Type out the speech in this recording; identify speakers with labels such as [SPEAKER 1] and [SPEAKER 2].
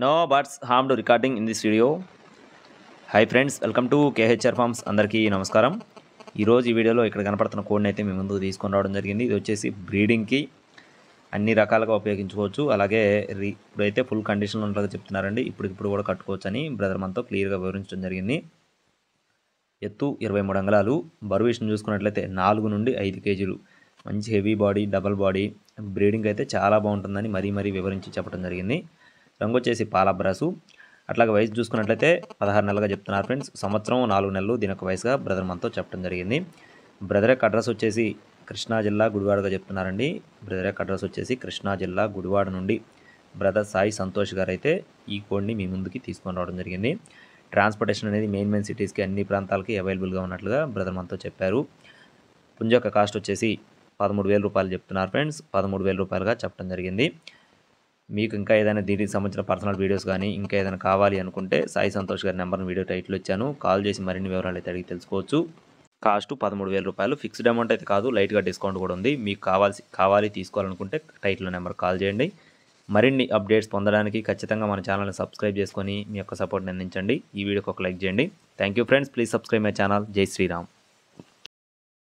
[SPEAKER 1] No birds harmed recording in this video. Hi friends, welcome to KHR forms. అందరికీ నమస్కారం. ఈరోజు ఈ వీడియోలో ఇక్కడ కనపడుతున్న కోడ్ని అయితే మీ ముందుకు తీసుకొని రావడం జరిగింది. ఇది వచ్చేసి బ్రీడింగ్కి అన్ని రకాలుగా ఉపయోగించుకోవచ్చు. అలాగే ఇప్పుడైతే ఫుల్ కండిషన్లో ఉన్నట్లుగా చెప్తున్నారండి. ఇప్పుడు కూడా కట్టుకోవచ్చు అని బ్రదర్ మనతో క్లియర్గా వివరించడం జరిగింది. ఎత్తు 23 అంగుళాలు, బరువు విషయం చూసుకున్నట్లయితే 4 నుండి 5 కేజీలు, మంచి heavy body, double body. Breeding అయితే చాలా బాగుంటుందని మరీ వివరించి చెప్పడం జరిగింది. రంగు వచ్చేసి పాలబ్రాసు. అట్లాగే వయసు చూసుకున్నట్లయితే 16 నెలలుగా చెప్తున్నారు ఫ్రెండ్స్. సంవత్సరం 4 నెలలు దీని యొక్క వయసుగా బ్రదర్ మనతో చెప్పడం జరిగింది. బ్రదర్ యొక్క అడ్రస్ వచ్చేసి కృష్ణా జిల్లా గుడివాడగా చెప్తున్నారండి. బ్రదర్ యొక్క అడ్రస్ వచ్చేసి కృష్ణా జిల్లా గుడివాడ నుండి బ్రదర్ సాయి సంతోష్ గారు అయితే ఈ కోడ్ని మీ ముందుకి తీసుకొని రావడం జరిగింది. ట్రాన్స్పోర్టేషన్ అనేది మెయిన్ సిటీస్కి అన్ని ప్రాంతాలకి అవైలబుల్గా ఉన్నట్లుగా బ్రదర్ మనతో చెప్పారు. పుంజ యొక్క కాస్ట్ వచ్చేసి 13,000 రూపాయలు చెప్తున్నారు ఫ్రెండ్స్. 13,000 రూపాయలుగా చెప్పడం జరిగింది. మీకు ఇంకా ఏదైనా దీనికి సంబంధించిన పర్సనల్ వీడియోస్ కానీ ఇంకా ఏదైనా కావాలి అనుకుంటే సాయి సంతోష్ గారి నెంబర్ని వీడియో టైటిల్ ఇచ్చాను. కాల్ చేసి మరిన్ని వివరాలు అయితే అడిగి తెలుసుకోవచ్చు. కాస్ట్ 13,000 రూపాయలు. ఫిక్స్డ్ అమౌంట్ అయితే కాదు, లైట్గా డిస్కౌంట్ కూడా ఉంది. మీకు కావాలి తీసుకోవాలనుకుంటే టైటిల్ నెంబర్ కాల్ చేయండి. మరిన్ని అప్డేట్స్ పొందడానికి ఖచ్చితంగా మన ఛానల్ని సబ్స్క్రైబ్ చేసుకొని మీ యొక్క సపోర్ట్ని అందించండి. ఈ వీడియోకి ఒక లైక్ చేయండి. Thank you friends. Please subscribe my channel. జై శ్రీరామ్.